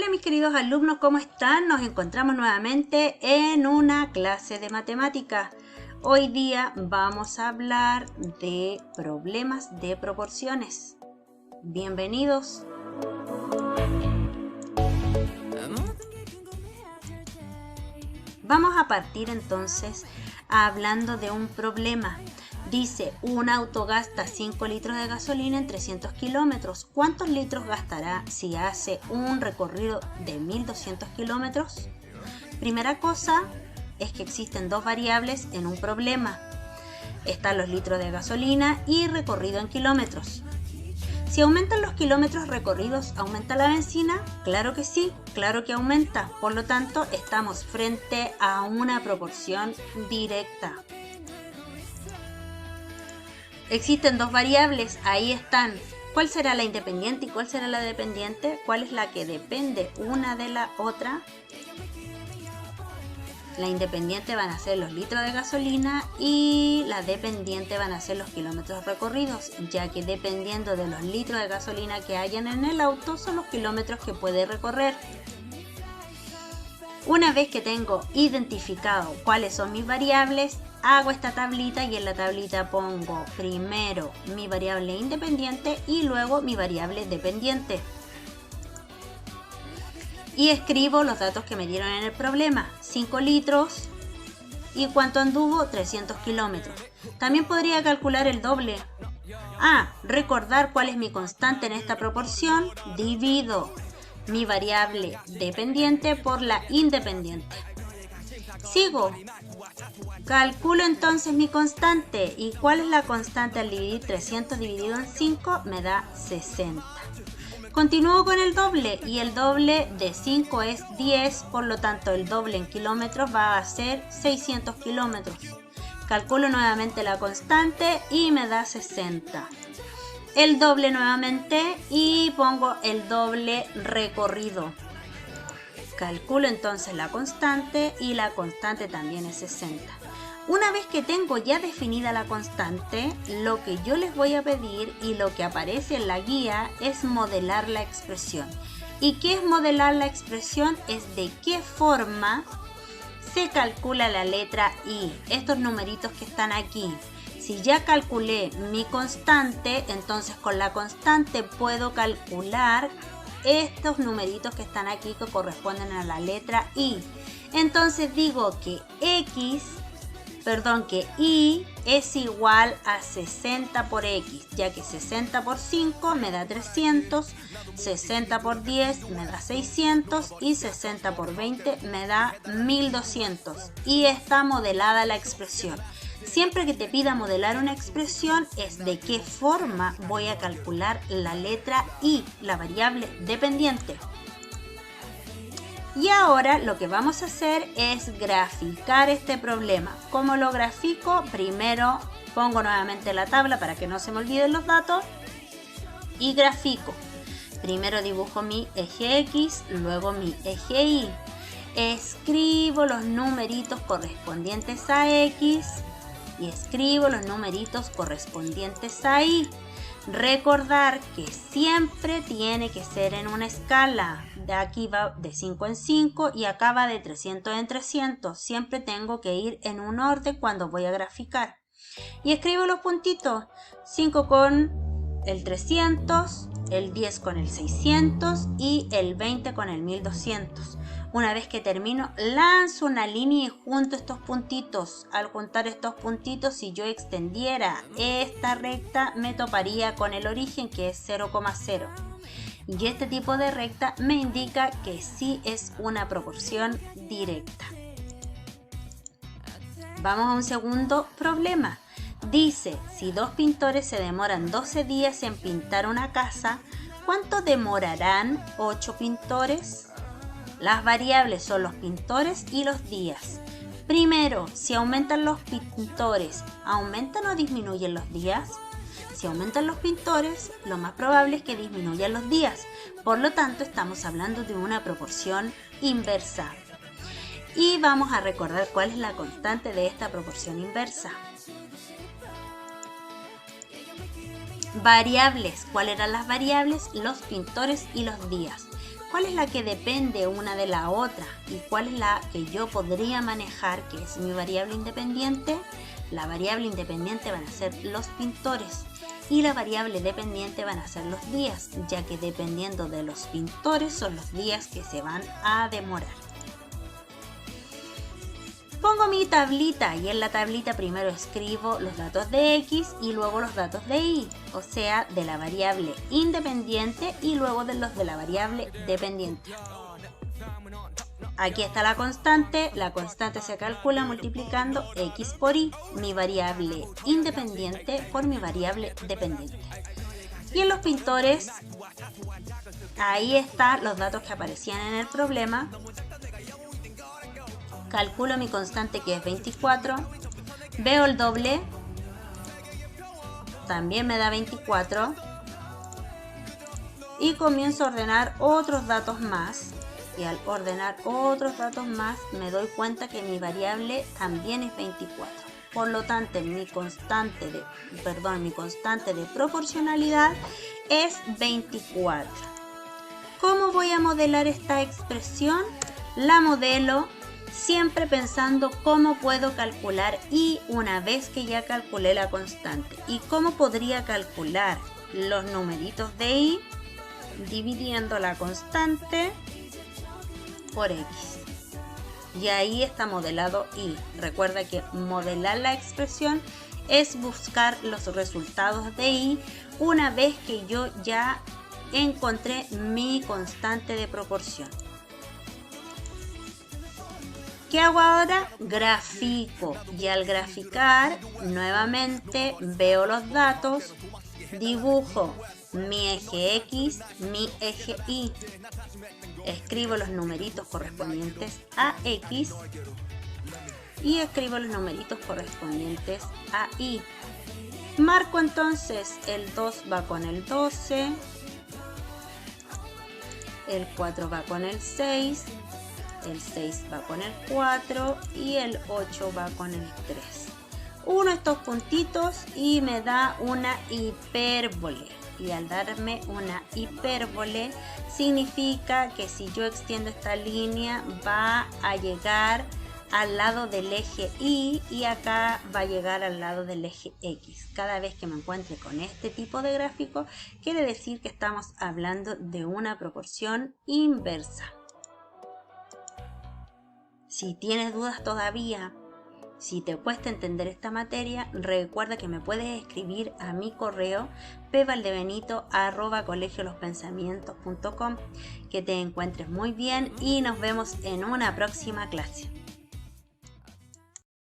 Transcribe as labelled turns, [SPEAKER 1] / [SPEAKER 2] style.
[SPEAKER 1] Hola mis queridos alumnos, ¿cómo están? Nos encontramos nuevamente en una clase de matemáticas. Hoy día vamos a hablar de problemas de proporciones. Bienvenidos. Vamos a partir entonces hablando de un problema. Dice, un auto gasta 5 litros de gasolina en 300 kilómetros. ¿Cuántos litros gastará si hace un recorrido de 1200 kilómetros? Primera cosa es que existen dos variables en un problema. Están los litros de gasolina y recorrido en kilómetros. Si aumentan los kilómetros recorridos, ¿aumenta la benzina? Claro que sí, claro que aumenta. Por lo tanto, estamos frente a una proporción directa. Existen dos variables, ahí están. ¿Cuál será la independiente y cuál será la dependiente? ¿Cuál es la que depende una de la otra? La independiente van a ser los litros de gasolina y la dependiente van a ser los kilómetros recorridos, ya que dependiendo de los litros de gasolina que hayan en el auto son los kilómetros que puede recorrer. Una vez que tengo identificado cuáles son mis variables, hago esta tablita y en la tablita pongo primero mi variable independiente y luego mi variable dependiente. Y escribo los datos que me dieron en el problema, 5 litros y cuánto anduvo, 300 kilómetros. También podría calcular el doble. Recordar cuál es mi constante en esta proporción, divido mi variable dependiente por la independiente. Sigo. Calculo entonces mi constante. ¿Y cuál es la constante al dividir 300 dividido en 5? Me da 60. Continúo con el doble y el doble de 5 es 10, por lo tanto el doble en kilómetros va a ser 600 kilómetros. Calculo nuevamente la constante y me da 60. El doble nuevamente y pongo el doble recorrido. Calculo entonces la constante y la constante también es 60. Una vez que tengo ya definida la constante, lo que yo les voy a pedir y lo que aparece en la guía es modelar la expresión. ¿Y qué es modelar la expresión? Es de qué forma se calcula la letra I, estos numeritos que están aquí. Si ya calculé mi constante, entonces con la constante puedo calcular estos numeritos que están aquí que corresponden a la letra I. Entonces digo que I es igual a 60 por X, ya que 60 por 5 me da 300, 60 por 10 me da 600 y 60 por 20 me da 1200. Y está modelada la expresión. Siempre que te pida modelar una expresión es de qué forma voy a calcular la letra I, la variable dependiente. Y ahora lo que vamos a hacer es graficar este problema. ¿Cómo lo grafico? Primero pongo nuevamente la tabla para que no se me olviden los datos y grafico. Primero dibujo mi eje X, luego mi eje Y. Escribo los numeritos correspondientes a X y escribo los numeritos correspondientes a Y. Recordar que siempre tiene que ser en una escala. De aquí va de 5 en 5 y acá va de 300 en 300. Siempre tengo que ir en un orden cuando voy a graficar. Y escribo los puntitos. 5 con el 300, el 10 con el 600 y el 20 con el 1200. Una vez que termino, lanzo una línea y junto estos puntitos. Al juntar estos puntitos, si yo extendiera esta recta, me toparía con el origen, que es 0,0. Y este tipo de recta me indica que sí es una proporción directa. Vamos a un segundo problema. Dice, si dos pintores se demoran 12 días en pintar una casa, ¿cuánto demorarán 8 pintores? Las variables son los pintores y los días. Primero, si aumentan los pintores, ¿aumentan o disminuyen los días? Si aumentan los pintores, lo más probable es que disminuyan los días. Por lo tanto, estamos hablando de una proporción inversa. Y vamos a recordar cuál es la constante de esta proporción inversa. Variables. ¿Cuáles eran las variables? Los pintores y los días. cuál es la que depende una de la otra y cuál es la que yo podría manejar, que es mi variable independiente. La variable independiente van a ser los pintores y la variable dependiente van a ser los días, ya que dependiendo de los pintores son los días que se van a demorar. Pongo mi tablita y en la tablita primero escribo los datos de X y luego los datos de Y, o sea, de la variable independiente y luego de los de la variable dependiente. Aquí está la constante se calcula multiplicando X por Y, mi variable independiente por mi variable dependiente. Y en los pintores, ahí están los datos que aparecían en el problema. Calculo mi constante, que es 24, veo el doble, también me da 24, y comienzo a ordenar otros datos más, y al ordenar otros datos más me doy cuenta que mi variable también es 24. Por lo tanto, mi constante de proporcionalidad es 24. ¿Cómo voy a modelar esta expresión? La modelo siempre pensando cómo puedo calcular Y una vez que ya calculé la constante. ¿Y cómo podría calcular los numeritos de Y? Dividiendo la constante por X. Y ahí está modelado Y. Recuerda que modelar la expresión es buscar los resultados de Y una vez que yo ya encontré mi constante de proporción. ¿Qué hago ahora? Grafico, y al graficar nuevamente veo los datos, dibujo mi eje X, mi eje Y, escribo los numeritos correspondientes a X y escribo los numeritos correspondientes a Y. Marco entonces el 2 va con el 12, el 4 va con el 6, el 6 va con el 4 y el 8 va con el 3. Uno de estos puntitos y me da una hipérbole. Y al darme una hipérbole significa que si yo extiendo esta línea va a llegar al lado del eje Y y acá va a llegar al lado del eje X. Cada vez que me encuentre con este tipo de gráfico, quiere decir que estamos hablando de una proporción inversa. Si tienes dudas todavía, si te cuesta entender esta materia, recuerda que me puedes escribir a mi correo pvaldebenito@colegiolospensamientos.com. Que te encuentres muy bien y nos vemos en una próxima clase.